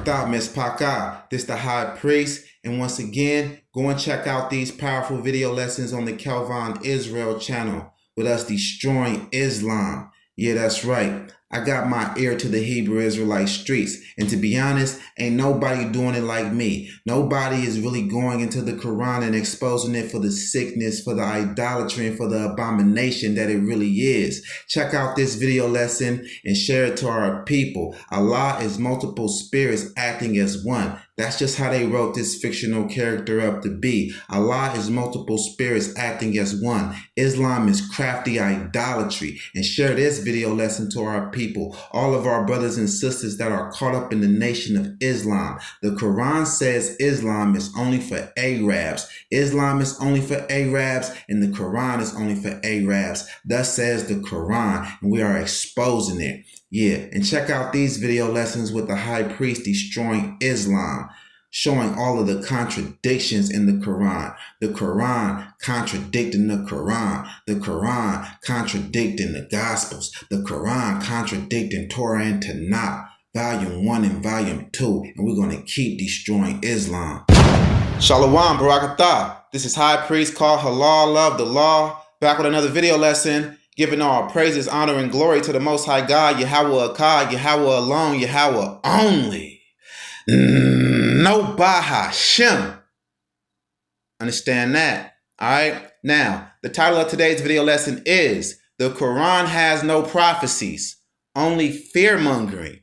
Barakatha, Miss Paka. This the High Priest. And once again, go and check out these powerful video lessons on the Kelvin Israel channel with us destroying Islam. Yeah, that's right. I got my ear to the Hebrew Israelite streets. And to be honest, ain't nobody doing it like me. Nobody is really going into the Quran and exposing it for the sickness, for the idolatry, and for the abomination that it really is. Check out this video lesson and share it to our people. Allah is multiple spirits acting as one. That's just how they wrote this fictional character up to be. Allah is multiple spirits acting as one. Islam is crafty idolatry. And share this video lesson to our people, all of our brothers and sisters that are caught up in the nation of Islam. The Quran says Islam is only for Arabs. Islam is only for Arabs, and the Quran is only for Arabs. Thus says the Quran, and we are exposing it. Yeah, and check out these video lessons with the High Priest destroying Islam, showing all of the contradictions in the Quran contradicting the Quran contradicting the Gospels, the Quran contradicting Torah and Tanakh, Volume 1 and Volume 2, and we're going to keep destroying Islam. Shalom, Barakatah. This is High Priest called Halal Love the Law, back with another video lesson, giving all praises, honor, and glory to the Most High God, Yahweh Akkad, Yahweh alone, Yahweh only. No Bahashem. Understand that? All right. Now, the title of today's video lesson is The Quran Has No Prophecies, Only Fear-Mongering.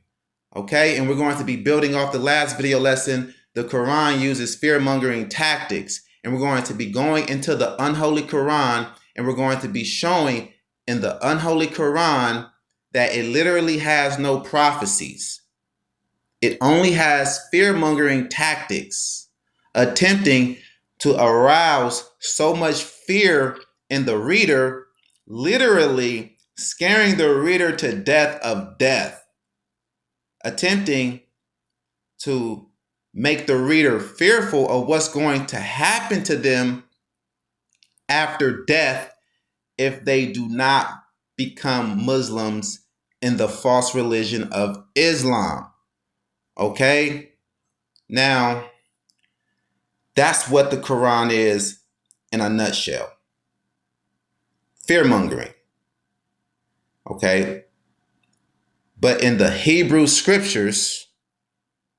Okay. And we're going to be building off the last video lesson. The Quran uses fear-mongering tactics. And we're going to be going into the unholy Quran. And we're going to be showing in the unholy Quran that it literally has no prophecies. It only has fear-mongering tactics, attempting to arouse so much fear in the reader, literally scaring the reader to death of death, attempting to make the reader fearful of what's going to happen to them after death if they do not become Muslims in the false religion of Islam. Okay? Now, that's what the Quran is in a nutshell. Fear-mongering. Okay? But in the Hebrew scriptures,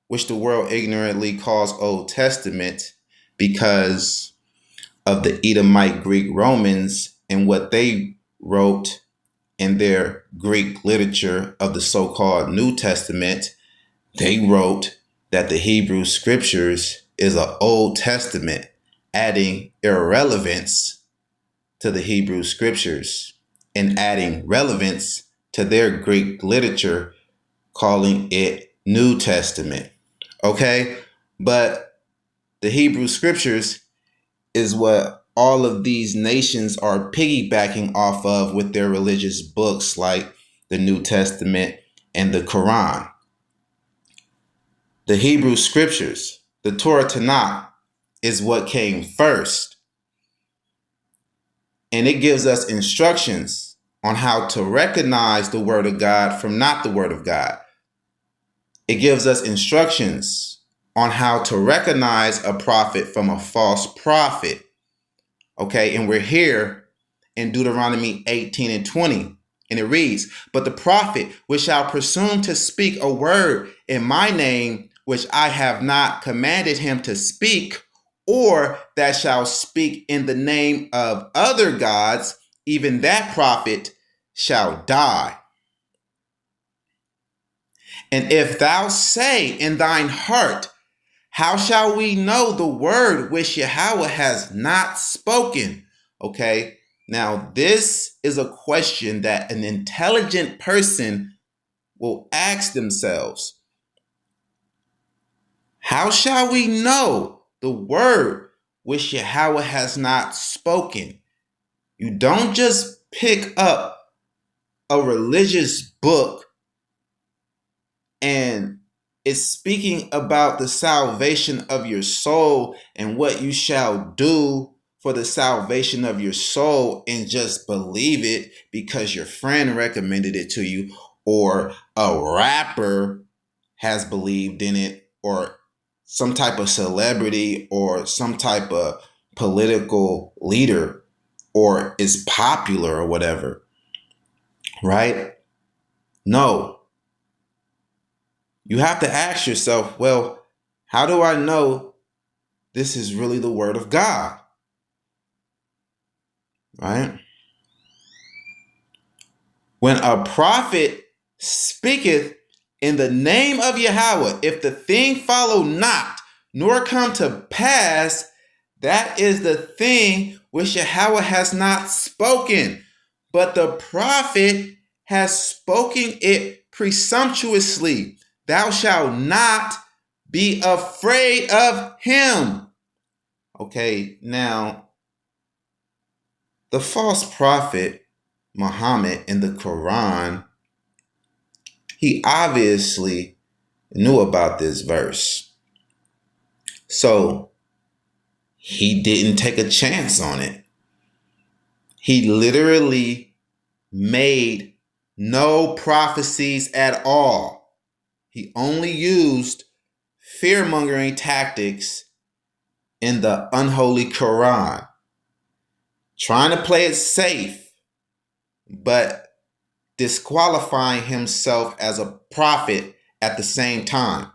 which the world ignorantly calls Old Testament because of the Edomite Greek Romans and what they wrote in their Greek literature of the so-called New Testament, they wrote that the Hebrew scriptures is an Old Testament, adding irrelevance to the Hebrew scriptures and adding relevance to their Greek literature, calling it New Testament. Okay, but the Hebrew scriptures is what all of these nations are piggybacking off of with their religious books like the New Testament and the Quran. The Hebrew scriptures, the Torah Tanakh, is what came first. And it gives us instructions on how to recognize the word of God from not the word of God. It gives us instructions on how to recognize a prophet from a false prophet. Okay, and we're here in Deuteronomy 18 and 20. And it reads, "But the prophet which shall presume to speak a word in my name, which I have not commanded him to speak, or that shall speak in the name of other gods, even that prophet shall die. And if thou say in thine heart, how shall we know the word which Yahweh has not spoken?" Okay, now this is a question that an intelligent person will ask themselves. How shall we know the word which Yahweh has not spoken? You don't just pick up a religious book and it's speaking about the salvation of your soul and what you shall do for the salvation of your soul and just believe it because your friend recommended it to you or a rapper has believed in it or some type of celebrity or some type of political leader or is popular or whatever, right? No. You have to ask yourself, well, how do I know this is really the word of God? Right? When a prophet speaketh in the name of Yahweh, if the thing follow not, nor come to pass, that is the thing which Yahweh has not spoken, but the prophet has spoken it presumptuously. Thou shalt not be afraid of him. Okay, now the false prophet Muhammad in the Quran, he obviously knew about this verse. So he didn't take a chance on it. He literally made no prophecies at all. He only used fear-mongering tactics in the unholy Quran, trying to play it safe, but disqualifying himself as a prophet at the same time.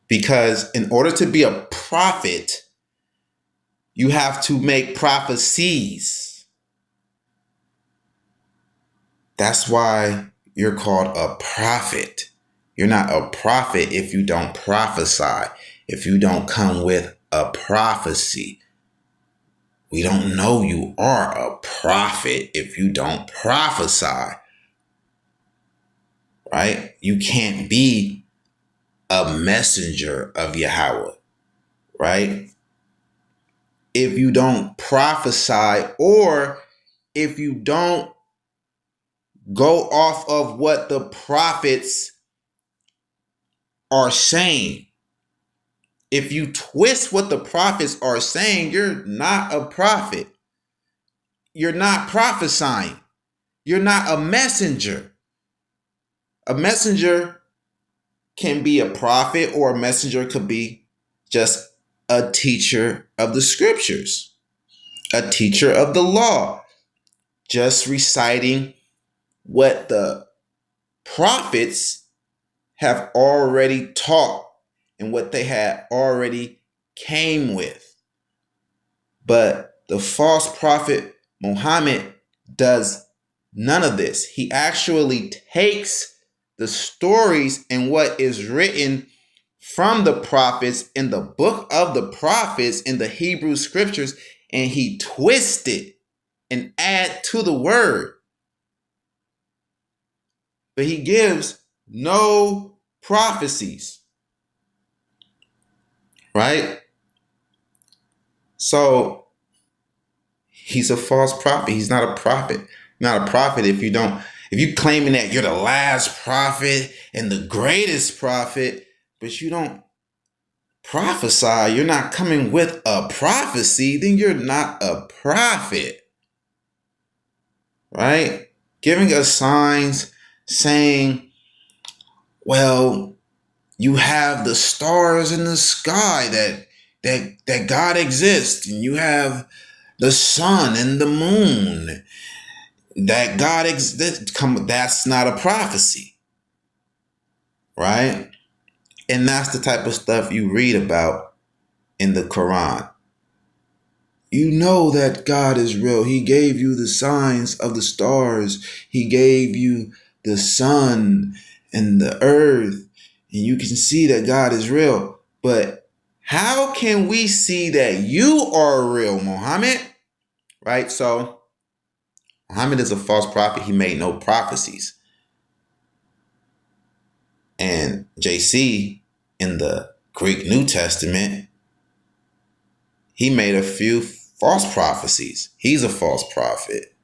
Because in order to be a prophet, you have to make prophecies. That's why you're called a prophet. You're not a prophet if you don't prophesy, if you don't come with a prophecy. We don't know you are a prophet if you don't prophesy, right? You can't be a messenger of Yahweh, right? If you don't prophesy, or if you don't go off of what the prophets are saying. If you twist what the prophets are saying, you're not a prophet. You're not prophesying. You're not a messenger. A messenger can be a prophet, or a messenger could be just a teacher of the scriptures, a teacher of the law, just reciting what the prophets have already taught and what they had already came with. But the false prophet Muhammad does none of this. He actually takes the stories and what is written from the prophets in the book of the prophets in the Hebrew scriptures, and he twists it and add to the word. But he gives no prophecies, right? So he's a false prophet. He's not a prophet. Not a prophet if you claiming that you're the last prophet and the greatest prophet, but you don't prophesy, you're not coming with a prophecy, then you're not a prophet. Right? Giving us signs saying, well, you have the stars in the sky that God exists, and you have the sun and the moon that God exists. That's not a prophecy, right? And that's the type of stuff you read about in the Quran. You know that God is real. He gave you the signs of the stars. He gave you the sun and the earth. And you can see that God is real. But how can we see that you are real, Muhammad? Right? So Muhammad is a false prophet. He made no prophecies. And JC in the Greek New Testament, he made a few false prophecies. He's a false prophet.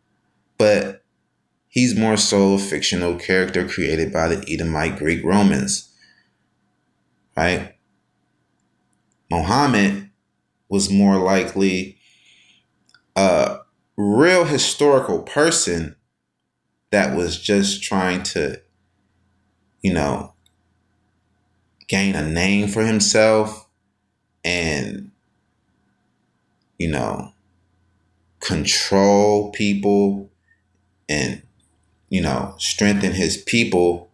But he's more so a fictional character created by the Edomite Greek Romans, right? Muhammad was more likely a real historical person that was just trying to, gain a name for himself and, control people and, strengthen his people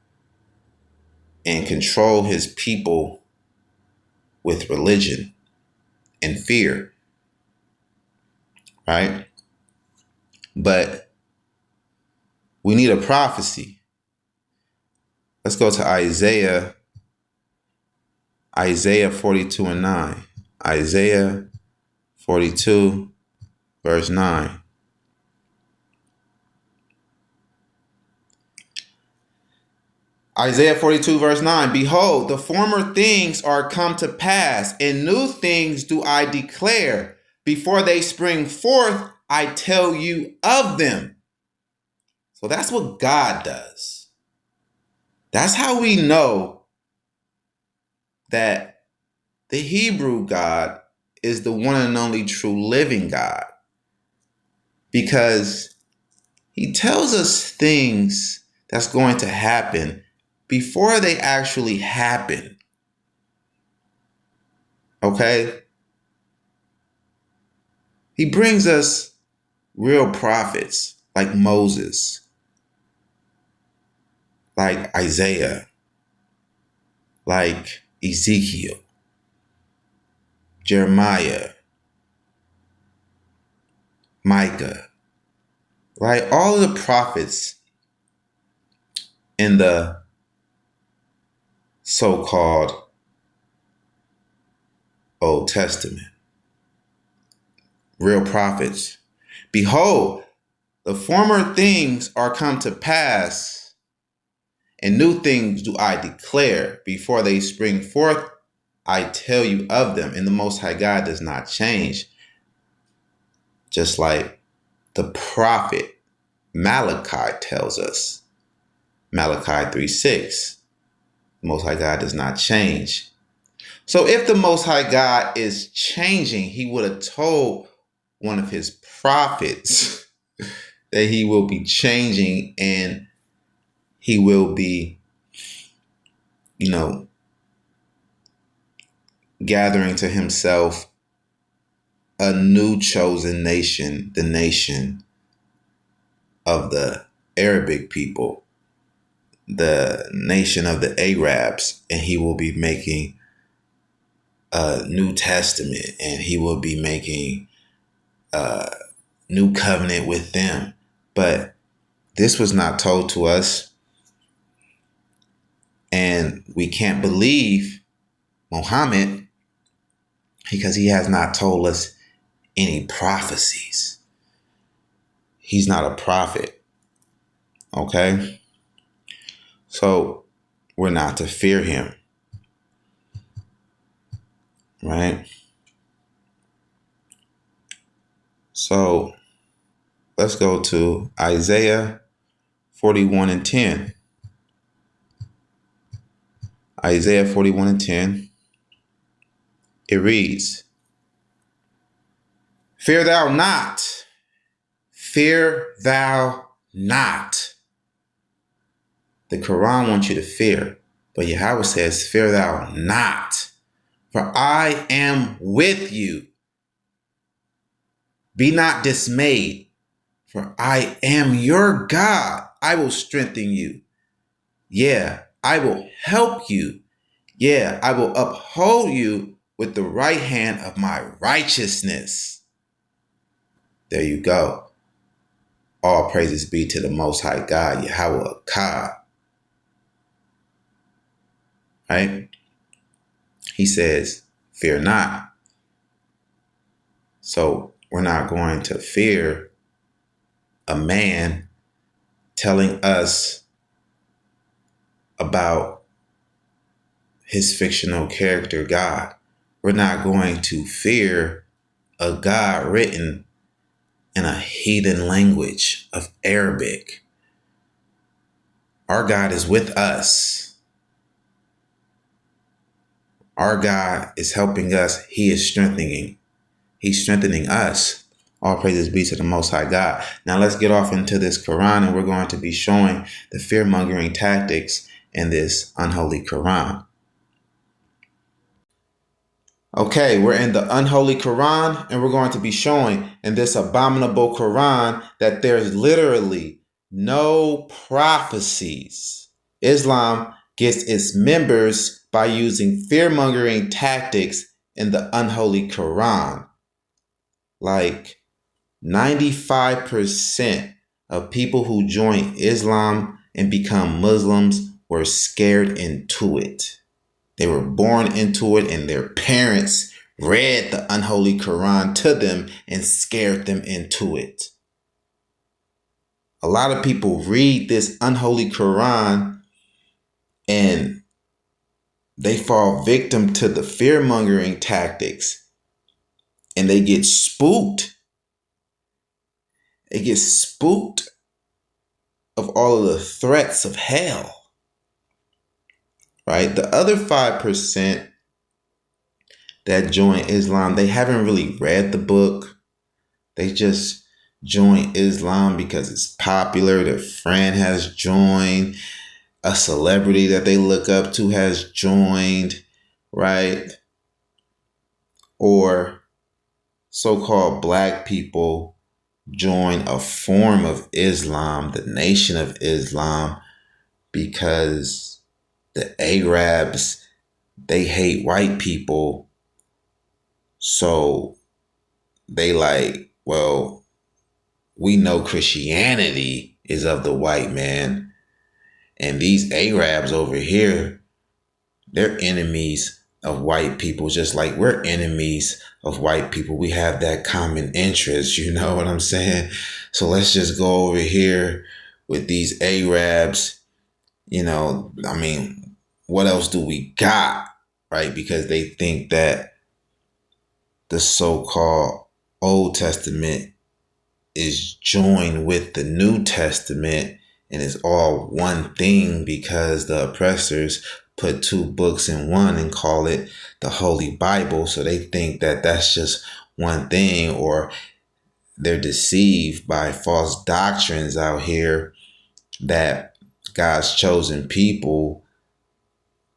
and control his people with religion and fear, right? But we need a prophecy. Let's go to Isaiah 42 and 9. Isaiah 42, verse 9. Isaiah 42, verse 9. Behold, the former things are come to pass, and new things do I declare. Before they spring forth, I tell you of them. So that's what God does. That's how we know that the Hebrew God is the one and only true living God, because he tells us things that's going to happen before they actually happen. Okay? He brings us real prophets like Moses, like Isaiah, like Ezekiel, Jeremiah, Micah, right? All of the prophets in the so-called Old Testament, real prophets. Behold, the former things are come to pass, and new things do I declare. Before they spring forth, I tell you of them. And the Most High God does not change. Just like the prophet Malachi tells us. Malachi 3:6. The Most High God does not change. So if the Most High God is changing, he would have told one of his prophets that he will be changing and he will be, gathering to himself a new chosen nation, the nation of the Arabic people, the nation of the Arabs, and he will be making a New Testament, and he will be making a new covenant with them. But this was not told to us, and we can't believe Muhammad because he has not told us any prophecies. He's not a prophet. Okay? So we're not to fear him. Right? So let's go to Isaiah 41 and 10. Isaiah 41 and 10. It reads, Fear thou not. Fear thou not. The Quran wants you to fear, but Yahweh says, Fear thou not, for I am with you. Be not dismayed, for I am your God. I will strengthen you. Yeah, I will help you. Yeah, I will uphold you with the right hand of my righteousness. There you go. All praises be to the Most High God, Yahweh Akkad. Right? He says, fear not. So we're not going to fear a man telling us about his fictional character, God. We're not going to fear a God written in a heathen language of Arabic. Our God is with us. Our God is helping us. He is strengthening. He's strengthening us. All praises be to the Most High God. Now let's get off into this Quran, and we're going to be showing the fear-mongering tactics in this unholy Quran. Okay, we're in the unholy Quran, and we're going to be showing in this abominable Quran that there's literally no prophecies. Islam gets its members by using fear-mongering tactics in the unholy Quran. Like 95% of people who join Islam and become Muslims were scared into it. They were born into it, and their parents read the unholy Quran to them and scared them into it. A lot of people read this unholy Quran and they fall victim to the fear-mongering tactics and they get spooked. They get spooked of all of the threats of hell. Right? The other 5% that join Islam, they haven't really read the book. They just join Islam because it's popular. Their friend has joined. A celebrity that they look up to has joined, right? Or so-called black people join a form of Islam, the Nation of Islam, because the Arabs, they hate white people. So they like, well, we know Christianity is of the white man. And these Arabs over here, they're enemies of white people, just like we're enemies of white people. We have that common interest, you know what I'm saying? So let's just go over here with these Arabs, you know, I mean, what else do we got, right? Because they think that the so-called Old Testament is joined with the New Testament and it's all one thing because the oppressors put two books in one and call it the Holy Bible. So they think that that's just one thing, or they're deceived by false doctrines out here that God's chosen people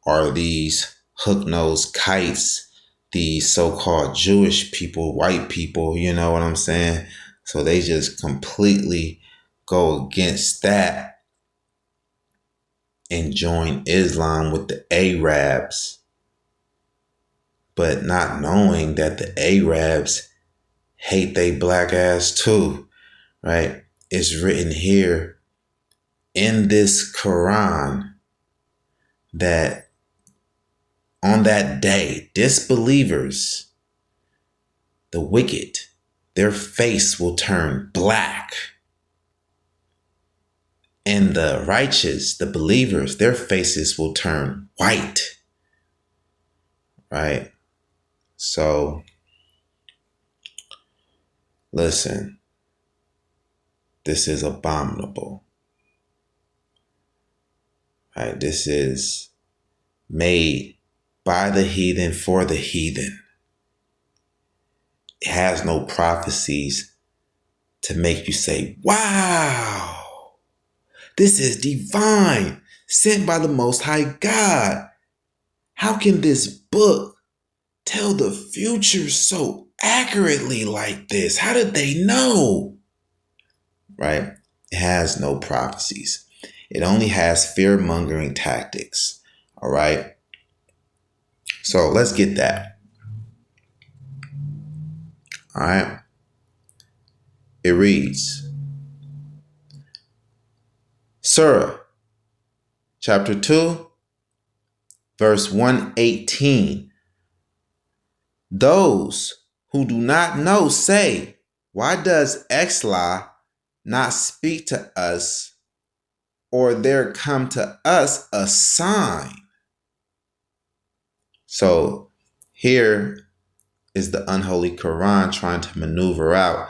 are these hook-nosed kites, these so-called Jewish people, white people, you know what I'm saying? So they just completely go against that and join Islam with the Arabs, but not knowing that the Arabs hate they black ass too, right? It's written here in this Quran that on that day, disbelievers, the wicked, their face will turn black. And the righteous, the believers, their faces will turn white. Right? So, listen, this is abominable. Right? This is made by the heathen for the heathen. It has no prophecies to make you say, wow, this is divine, sent by the Most High God. How can this book tell the future so accurately like this? How did they know? Right? It has no prophecies. It only has fear-mongering tactics. All right? So let's get that. All right? It reads, Surah, chapter 2, verse 118. Those who do not know say, why does Exla not speak to us, or there come to us a sign? So here is the unholy Quran trying to maneuver out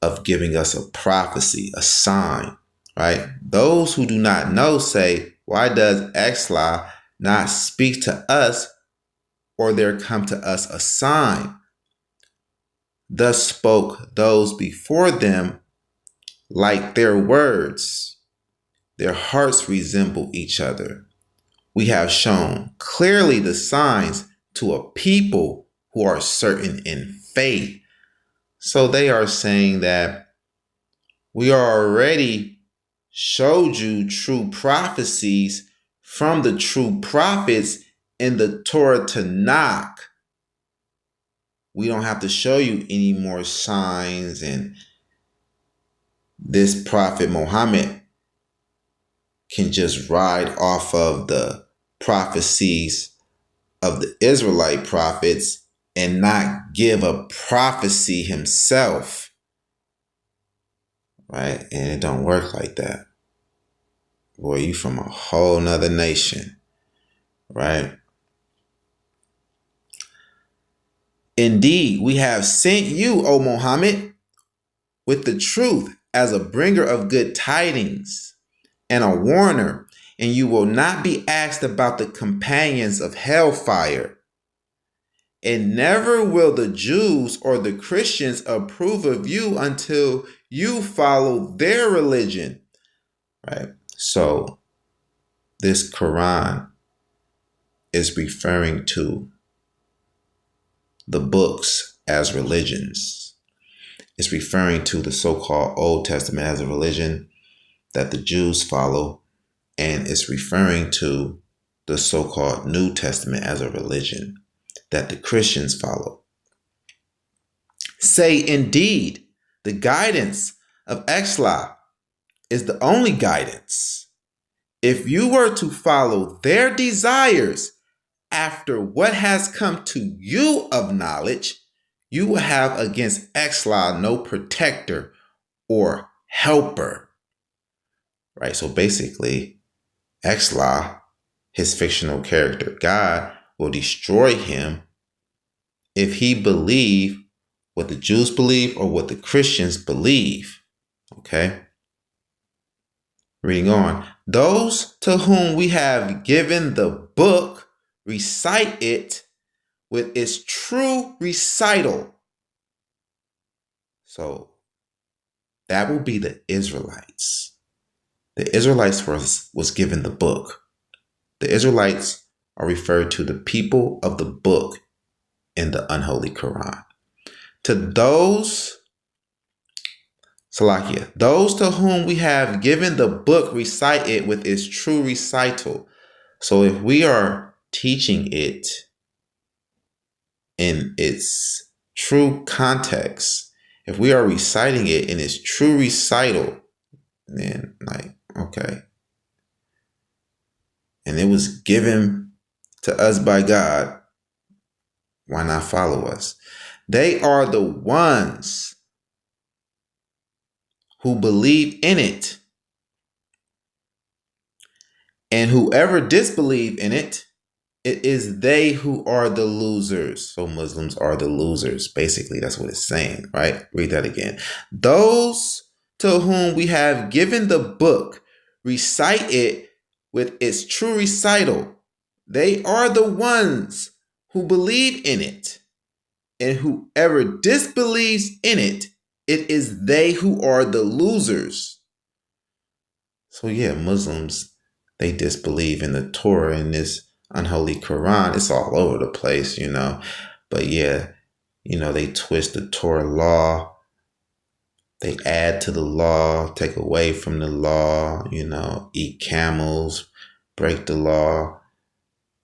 of giving us a prophecy, a sign, right? Those who do not know say, why does Exla not speak to us, or there come to us a sign? Thus spoke those before them like their words. Their hearts resemble each other. We have shown clearly the signs to a people who are certain in faith. So they are saying that we already showed you true prophecies from the true prophets in the Torah Tanakh. We don't have to show you any more signs, and this prophet Muhammad can just ride off of the prophecies of the Israelite prophets and not give a prophecy himself, right? And it don't work like that. Boy, you from a whole nother nation, right? Indeed, we have sent you, O Muhammad, with the truth as a bringer of good tidings and a warner, and you will not be asked about the companions of hellfire. And never will the Jews or the Christians approve of you until you follow their religion, right? So this Quran is referring to the books as religions. It's referring to the so-called Old Testament as a religion that the Jews follow, and it's referring to the so-called New Testament as a religion that the Christians follow. Say, indeed, the guidance of Exla is the only guidance. If you were to follow their desires after what has come to you of knowledge, you will have against Exla no protector or helper. Right? So basically, Exla, his fictional character, God, will destroy him if he believe what the Jews believe or what the Christians believe. Okay? Reading on. Those to whom we have given the book recite it with its true recital. So that will be the Israelites. The Israelites was given the book. The Israelites are referred to the people of the book in the unholy Quran. To those, Salakia, those to whom we have given the book recite it with its true recital. So if we are teaching it in its true context, if we are reciting it in its true recital, then okay. And it was given to us by God, why not follow us? They are the ones who believe in it. And whoever disbelieve in it, it is they who are the losers. So Muslims are the losers. Basically, that's what it's saying, right? Read that again. Those to whom we have given the book recite it with its true recital. They are the ones who believe in it. And whoever disbelieves in it, it is they who are the losers. So yeah, Muslims, they disbelieve in the Torah and this unholy Quran. It's all over the place, But yeah, they twist the Torah law. They add to the law, take away from the law, eat camels, break the law,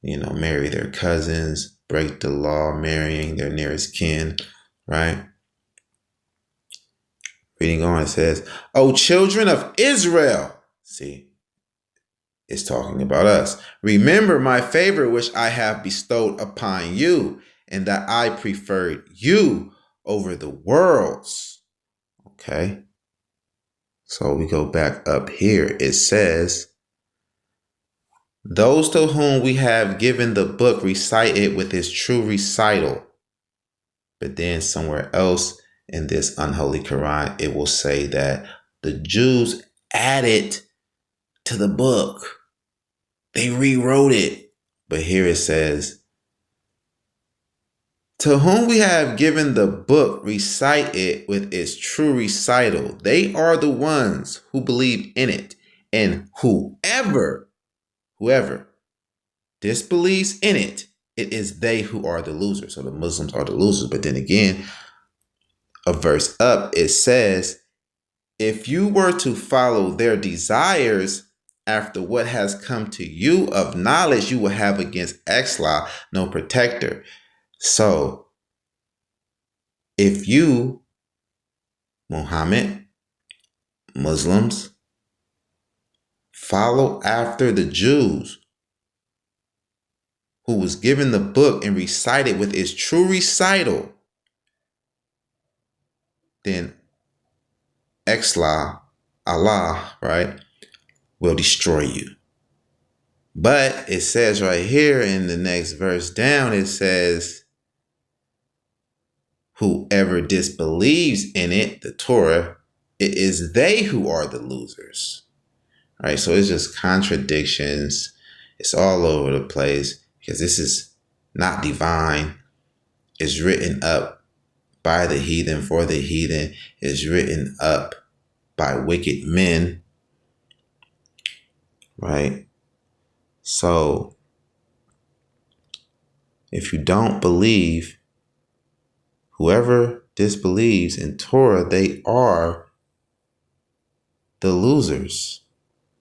marry their cousins, break the law, marrying their nearest kin, right? Reading on, it says, O children of Israel. See, it's talking about us. Remember my favor which I have bestowed upon you, and that I preferred you over the worlds. Okay. So we go back up here. It says, those to whom we have given the book recite it with its true recital. But then somewhere else in this unholy Quran, it will say that the Jews added to the book. They rewrote it. But here it says, to whom we have given the book recite it with its true recital. They are the ones who believe in it. And whoever disbelieves in it, it is they who are the losers. So the Muslims are the losers. But then again, a verse up, it says, if you were to follow their desires after what has come to you of knowledge, you will have against Exla no protector. So if you, Muhammad, Muslims, follow after the Jews who was given the book and recited with its true recital, then Exla, Allah, right, will destroy you. But it says right here in the next verse down, it says, whoever disbelieves in it, the Torah, it is they who are the losers. Right? So it's just contradictions. It's all over the place because this is not divine. It's written up by the heathen for the heathen. It's written up by wicked men. Right? So if you don't believe, whoever disbelieves in Torah, they are the losers.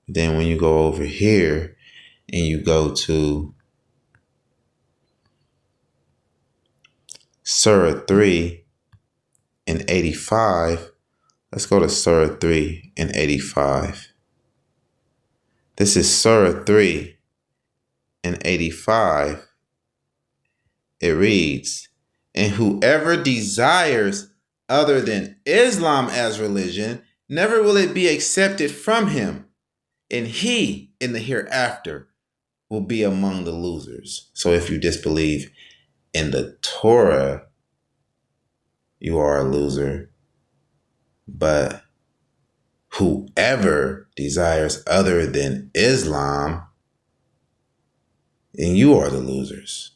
Then when you go over here and you go to Surah 3 and 85, let's go to Surah 3 and 85. This is Surah 3 and 85. It reads, and whoever desires other than Islam as religion, never will it be accepted from him, and he in the hereafter will be among the losers. So if you disbelieve in the Torah, you are a loser. But whoever desires other than Islam, then you are the losers.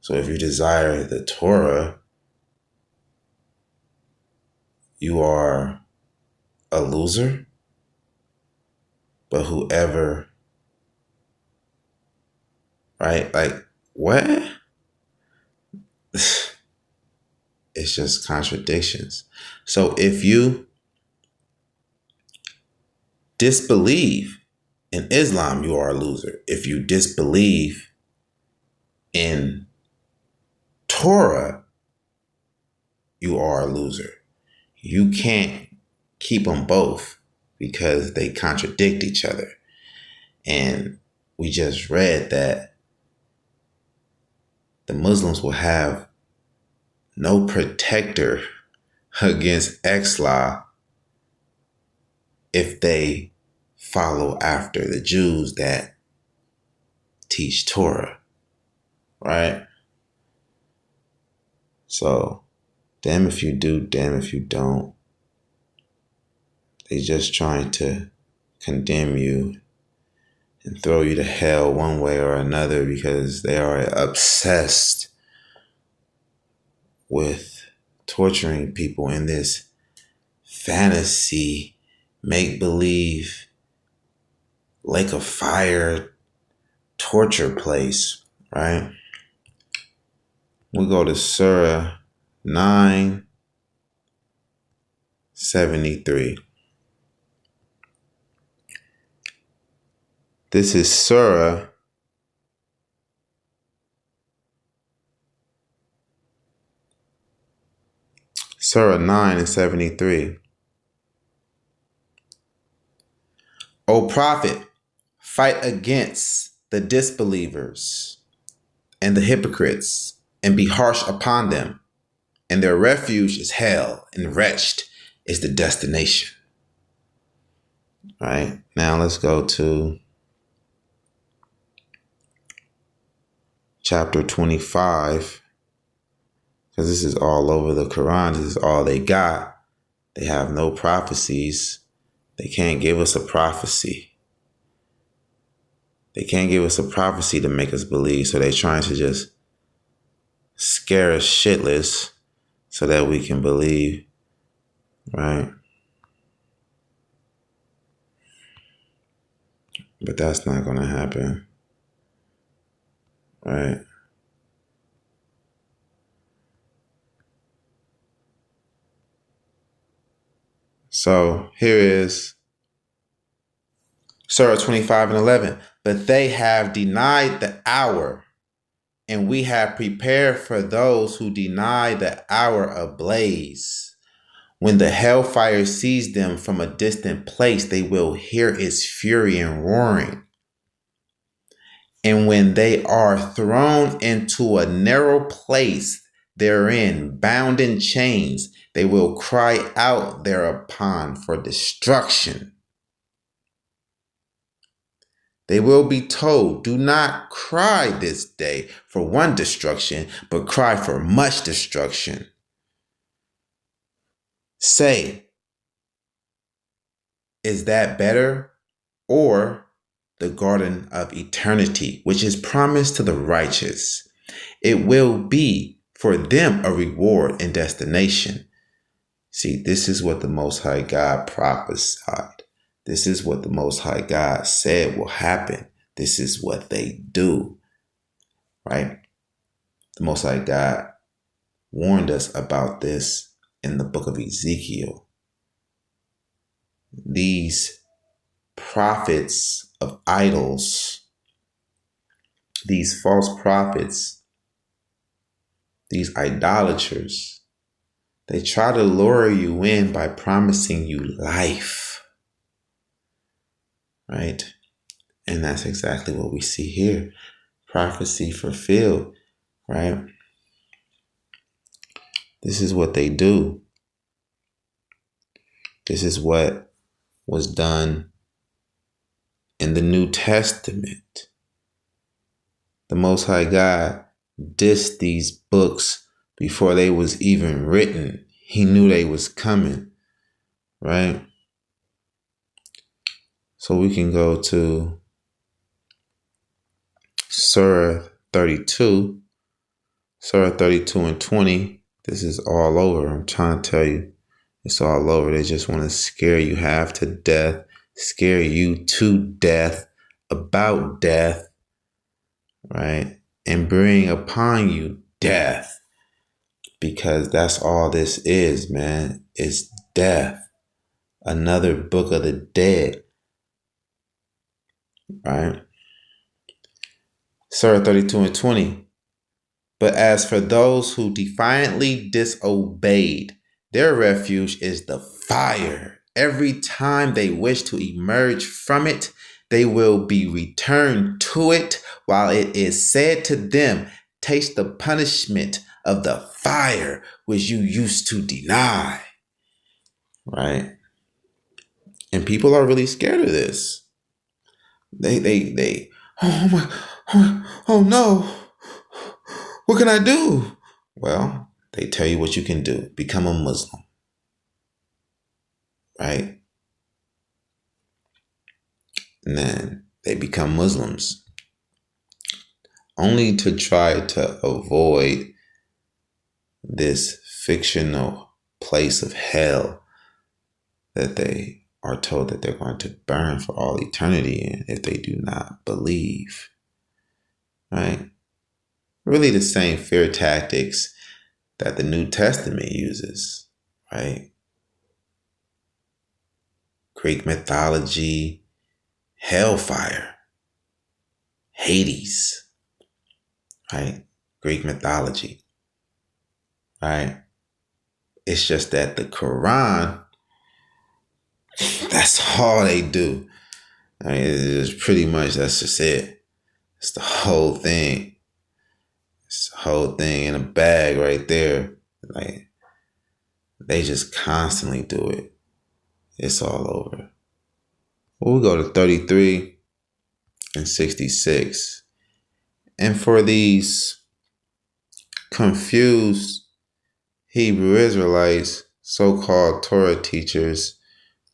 So if you desire the Torah, you are a loser. But whoever, right? Like, what? It's just contradictions. So if you disbelieve in Islam, you are a loser. If you disbelieve in Torah, you are a loser. You can't keep them both because they contradict each other. And we just read that the Muslims will have no protector against Exla if they follow after the Jews that teach Torah, right? So, damn if you do, damn if you don't. They just trying to condemn you and throw you to hell one way or another because they are obsessed with torturing people in this fantasy, make-believe, lake of fire, torture place, right? We go to Surah 9:73. This is Surah Surah 9:73. O Prophet, fight against the disbelievers and the hypocrites and be harsh upon them, and their refuge is hell, and wretched is the destination. All right, now let's go to chapter 25, because this is all over the Quran. This is all they got. They have no prophecies. They can't give us a prophecy. They can't give us a prophecy to make us believe, so they're trying to just scare us shitless so that we can believe, right? But that's not going to happen, right? So here is Surah 25:11. But they have denied the hour, and we have prepared for those who deny the hour a blaze. When the hellfire sees them from a distant place, they will hear its fury and roaring. And when they are thrown into a narrow place therein, bound in chains, they will cry out thereupon for destruction. They will be told, do not cry this day for one destruction, but cry for much destruction. Say, is that better? Or the garden of eternity, which is promised to the righteous. It will be for them a reward and destination. See, this is what the Most High God prophesied. This is what the Most High God said will happen. This is what they do, right? The Most High God warned us about this in the book of Ezekiel. These prophets of idols, these false prophets, these idolaters, they try to lure you in by promising you life, right? And that's exactly what we see here. Prophecy fulfilled, right? This is what they do. This is what was done in the New Testament. The Most High God dissed these books before they was even written. He knew they was coming, right? So we can go to Surah 32. Surah 32 and 20. This is all over. I'm trying to tell you. It's all over. They just want to scare you half to death, scare you to death, about death, right? And bring upon you death. Because that's all this is, man. It's death. Another book of the dead, right? Surah 32 and 20. But as for those who defiantly disobeyed, their refuge is the fire. Every time they wish to emerge from it, they will be returned to it, while it is said to them, taste the punishment of the fire which you used to deny. Right? And people are really scared of this. Oh my, oh no. What can I do? Well, they tell you what you can do. Become a Muslim, right? And then they become Muslims only to try to avoid this fictional place of hell that they are told that they're going to burn for all eternity in if they do not believe, right? Really the same fear tactics that the New Testament uses, right? Greek mythology, hellfire, Hades, right? Greek mythology, right? It's just that the Quran, that's all they do. I mean, it's pretty much, that's just it. It's the whole thing. It's the whole thing in a bag right there. Like, they just constantly do it. It's all over. Well, we go to 33 and 66. And for these confused Hebrew Israelites, so-called Torah teachers,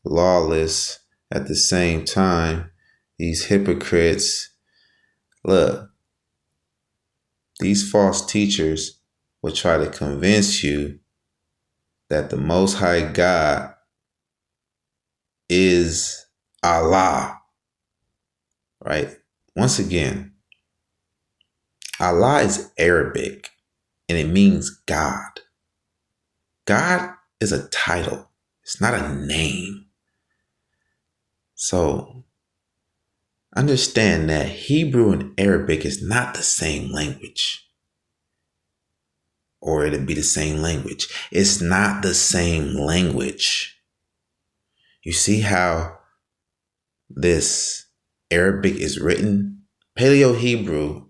lawless at the same time, these hypocrites, look, these false teachers will try to convince you that the Most High God is Allah, right? Once again, Allah is Arabic and it means God. God is a title. It's not a name. So understand that Hebrew and Arabic is not the same language. Or it'd be the same language. It's not the same language. You see how this Arabic is written? Paleo Hebrew,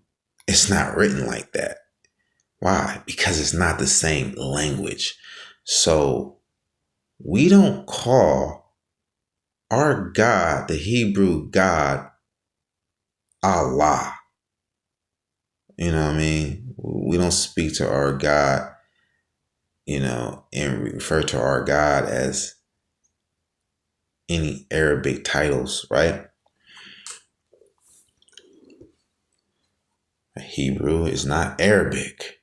it's not written like that. Why? Because it's not the same language. So we don't call our God, the Hebrew God, Allah. You know what I mean? We don't speak to our God, and refer to our God as any Arabic titles, right? Hebrew is not Arabic.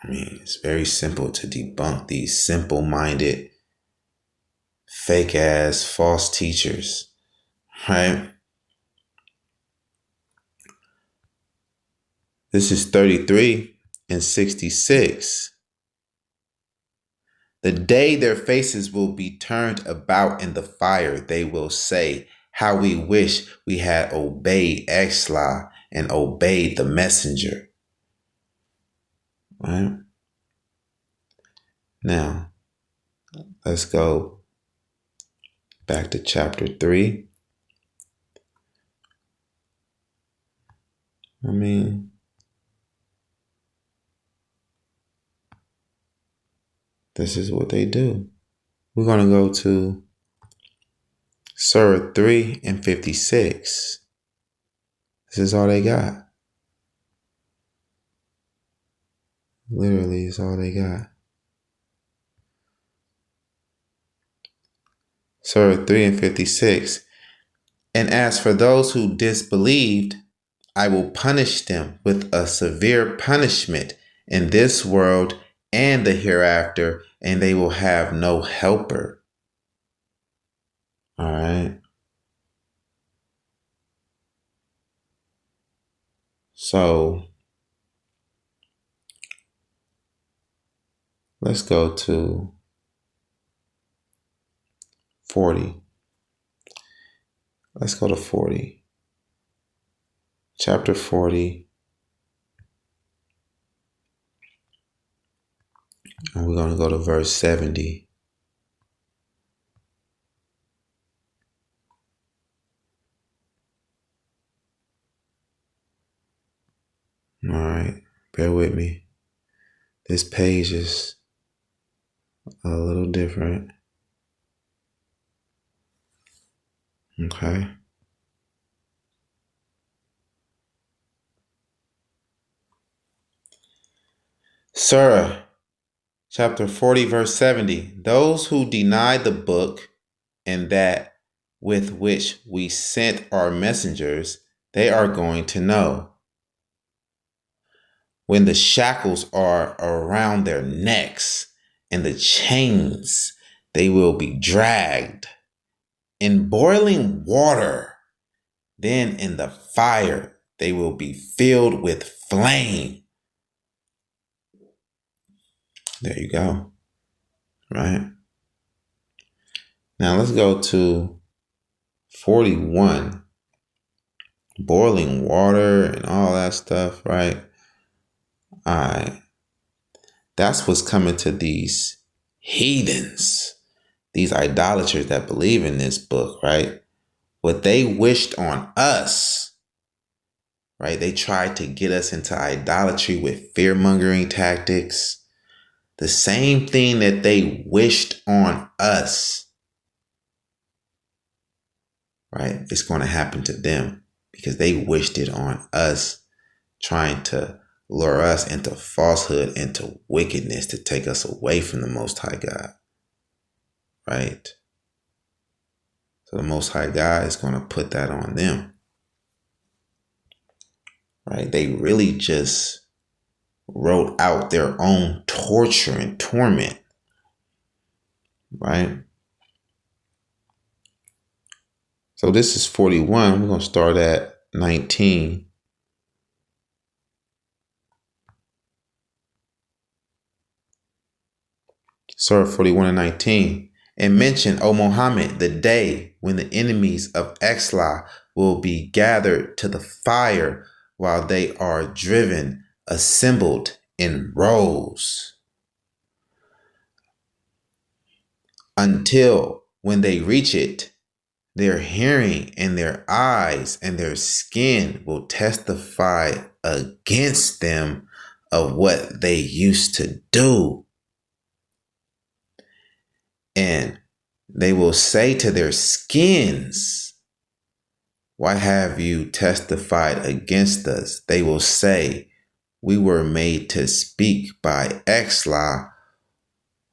I mean, it's very simple to debunk these simple-minded, fake-ass, false teachers, right? This is 33 and 66. The day their faces will be turned about in the fire, they will say, how we wish we had obeyed Exla and obeyed the messenger. Right? Now, let's go back to chapter 3. I mean, this is what they do. We're going to go to Surah 3 and 56. This is all they got. Literally, it's all they got. Surah 3 and 56. And as for those who disbelieved, I will punish them with a severe punishment in this world and the hereafter, and they will have no helper. All right. So let's go to 40. Let's go to 40. Chapter 40. And we're going to go to verse 70. All right. Bear with me. This page is a little different. Okay. Surah, chapter 40, verse 70. Those who deny the book and that with which we sent our messengers, they are going to know. When the shackles are around their necks and the chains, they will be dragged in boiling water. Then in the fire, they will be filled with flame. There you go. Right? Now let's go to 41. Boiling water and all that stuff, right? All right. That's what's coming to these heathens, these idolaters that believe in this book, right? What they wished on us, right? They tried to get us into idolatry with fear-mongering tactics. The same thing that they wished on us, right? It's going to happen to them because they wished it on us, trying to lure us into falsehood, into wickedness to take us away from the Most High God, right? So the Most High God is going to put that on them, right? They really just wrote out their own torture and torment, right? So this is 41. We're going to start at 19. Surah 41 and 19. And mention, O Muhammad, the day when the enemies of Exla will be gathered to the fire while they are driven, assembled in rows, until when they reach it, their hearing and their eyes and their skin will testify against them of what they used to do. And they will say to their skins, why have you testified against us? They will say, we were made to speak by Exla,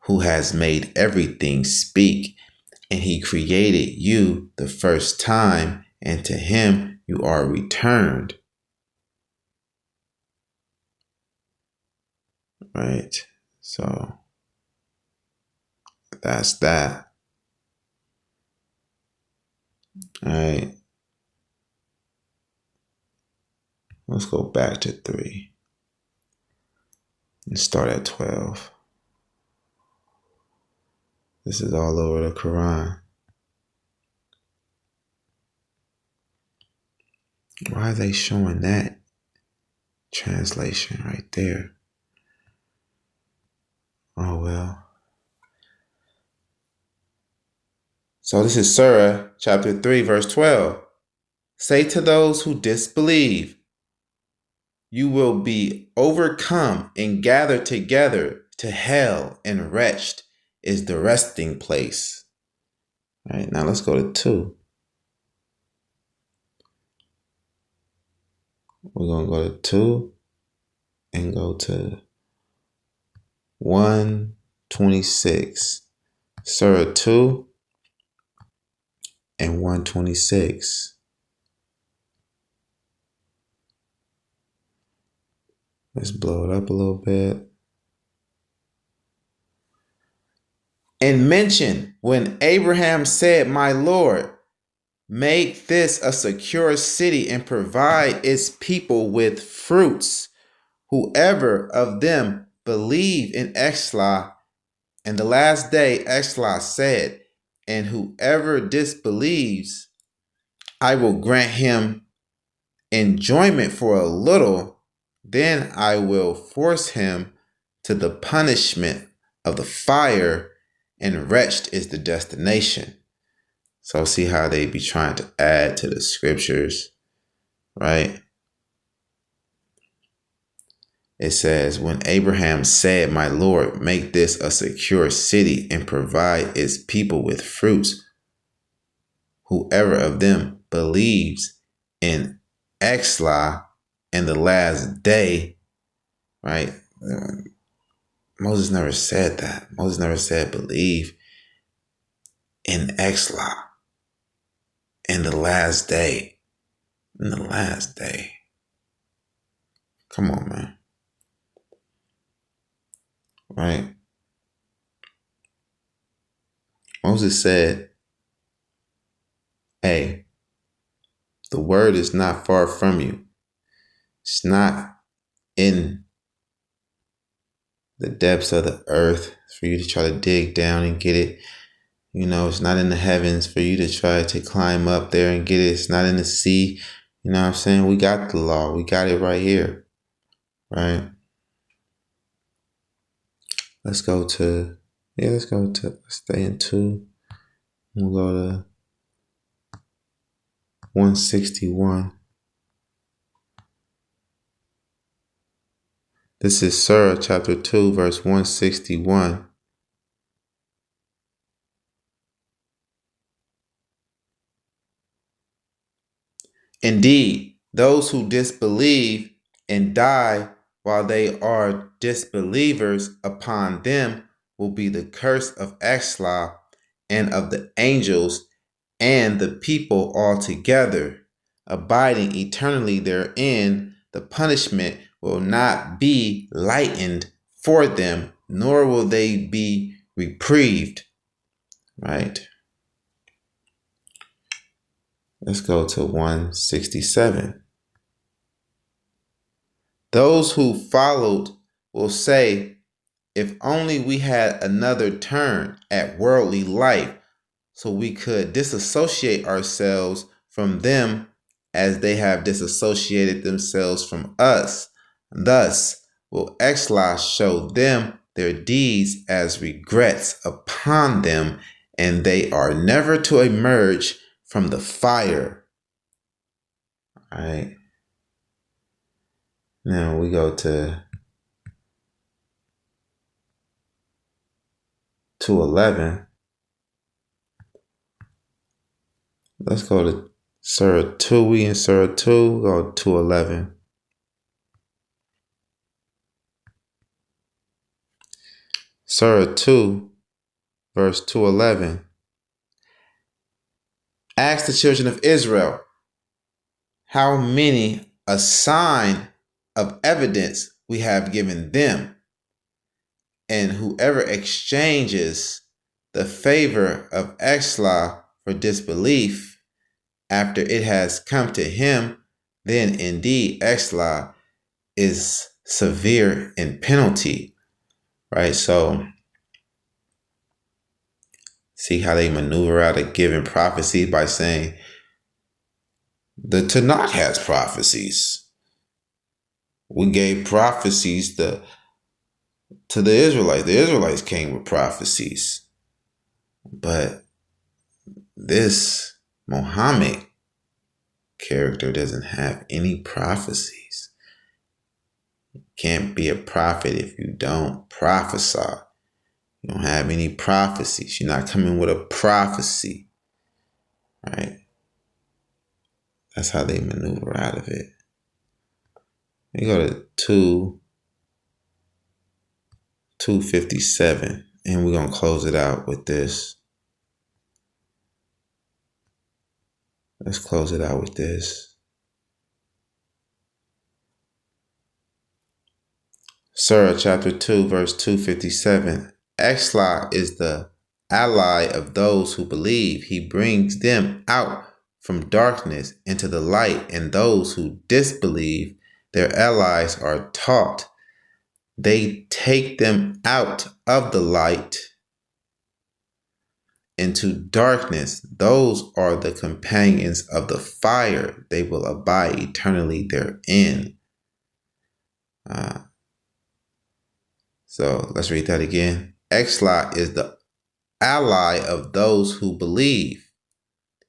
who has made everything speak. And he created you the first time, and to him you are returned. Right? So that's that. All right. Let's go back to 3 and start at 12. This is all over the Quran. Why are they showing that translation right there? Oh, well. So this is Surah chapter 3, verse 12. Say to those who disbelieve, you will be overcome and gathered together to hell, and wretched is the resting place. All right, now let's go to 2. We're going to go to 2 and go to 126. Surah 2 and 126. Let's blow it up a little bit. And mention when Abraham said, my Lord, make this a secure city and provide its people with fruits. Whoever of them believe in Exla and the last day, Exla said, and whoever disbelieves, I will grant him enjoyment for a little, then I will force him to the punishment of the fire, and wretched is the destination. So see how they be trying to add to the scriptures, right? It says, when Abraham said, my Lord, make this a secure city and provide its people with fruits. Whoever of them believes in Exla and the last day, right? Moses never said that. Moses never said believe in Exla in the last day. In the last day. Come on, man. Right? Moses said, hey, the word is not far from you. It's not in the depths of the earth for you to try to dig down and get it. You know, it's not in the heavens for you to try to climb up there and get it. It's not in the sea. You know what I'm saying? We got the law. We got it right here. Right? Let's stay in 2. We'll go to 161. This is Surah chapter 2, verse 161. Indeed, those who disbelieve and die while they are disbelievers, upon them will be the curse of Exla and of the angels and the people altogether, abiding eternally therein. The punishment will not be lightened for them, nor will they be reprieved. Right? Let's go to 167. Those who followed will say, If only we had another turn at worldly life so we could disassociate ourselves from them as they have disassociated themselves from us. Thus will Exla show them their deeds as regrets upon them, and they are never to emerge from the fire. All right. Now we go to 2:11. Let's go to Surah 2. We in Surah 2. Go to 2:11. Surah 2, verse 2:11. Ask the children of Israel, how many a sign of evidence we have given them, and whoever exchanges the favor of Exla for disbelief after it has come to him, then indeed Exla is severe in penalty. Right? So see how they maneuver out of giving prophecy by saying the Tanakh has prophecies. We gave prophecies to the Israelites. The Israelites came with prophecies. But this Muhammad character doesn't have any prophecies. You can't be a prophet if you don't prophesy. You don't have any prophecies. You're not coming with a prophecy. Right? That's how they maneuver out of it. We go to 257, and we're going to close it out with this. Let's close it out with this. Surah chapter 2, verse 257. Exla is the ally of those who believe. He brings them out from darkness into the light, and those who disbelieve, their allies are taught. They take them out of the light into darkness. Those are the companions of the fire. They will abide eternally therein. So let's read that again. Exla is the ally of those who believe.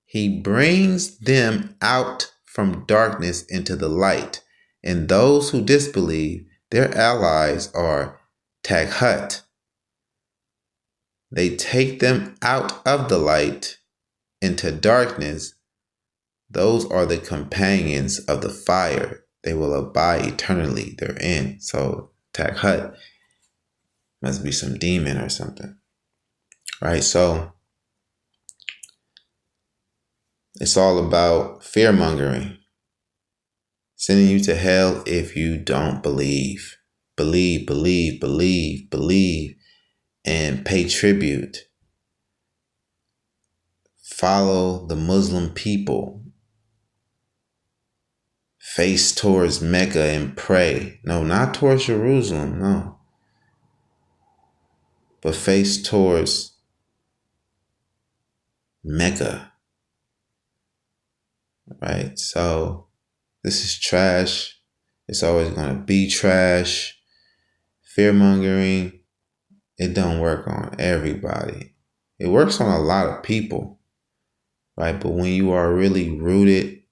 He brings them out from darkness into the light. And those who disbelieve, their allies are Taghut. They take them out of the light into darkness. Those are the companions of the fire. They will abide eternally therein. So Taghut must be some demon or something. Right? So it's all about fear-mongering. Sending you to hell if you don't believe. Believe, believe, believe, believe, and pay tribute. Follow the Muslim people. Face towards Mecca and pray. No, not towards Jerusalem, no. But face towards Mecca. Right? So this is trash. It's always going to be trash. Fear-mongering, it don't work on everybody. It works on a lot of people. Right? But when you are really rooted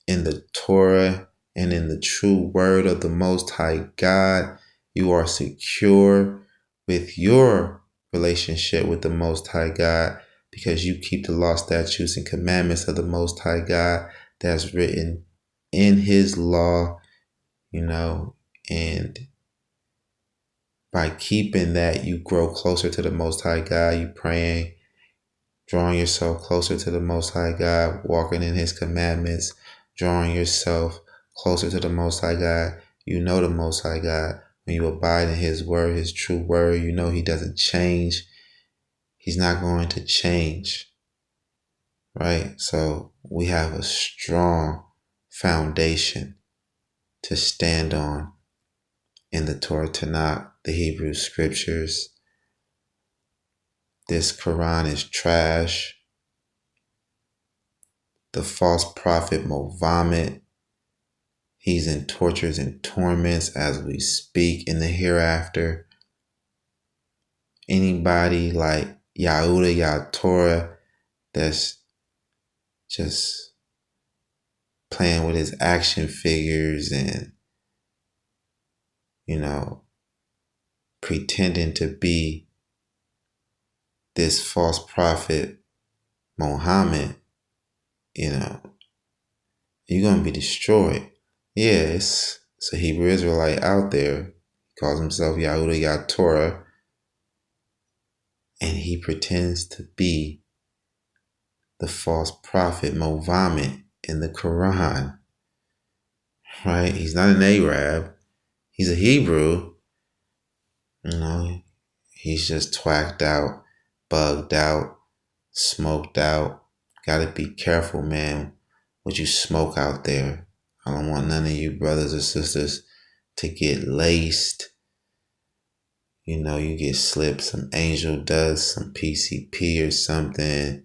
in the Torah and in the true word of the Most High God, you are secure with your relationship with the Most High God because you keep the law, statutes, and commandments of the Most High God that's written in His law, and by keeping that, you grow closer to the Most High God. You praying, drawing yourself closer to the Most High God, walking in His commandments, drawing yourself closer to the Most High God. You know the Most High God. When you abide in His word, His true word, you know He doesn't change. He's not going to change. Right? So we have a strong foundation to stand on in the Torah Tanakh. the Hebrew scriptures. This Quran is trash. The false prophet Mohammed, he's in tortures and torments as we speak in the hereafter. Anybody like Yahuda Torah that's just playing with his action figures and, pretending to be this false prophet Mohammed, you're going to be destroyed. Yeah, it's a Hebrew Israelite out there. He calls himself Yahuda Torah, and he pretends to be the false prophet Mohammed in the Quran, right? He's not an Arab. He's a Hebrew. He's just twacked out, bugged out, smoked out. Gotta be careful, man, what you smoke out there. I don't want none of you brothers or sisters to get laced. You get slipped some angel dust, some PCP or something.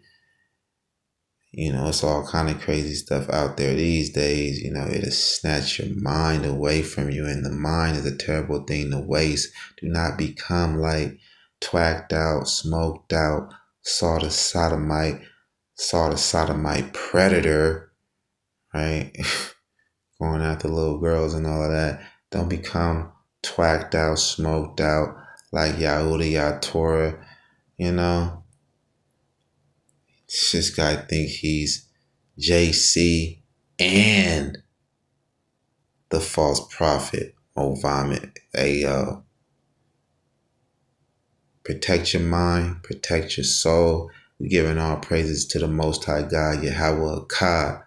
It's all kind of crazy stuff out there these days. It'll snatch your mind away from you, and the mind is a terrible thing to waste. Do not become like twacked out, smoked out, saw the sodomite predator, right? Going after little girls and all of that. Don't become twacked out, smoked out like Yahuda Torah, This guy think he's JC and the false prophet Mohammed. Hey, yo, protect your mind, protect your soul. We're giving all praises to the Most High God, Yahweh Akkad.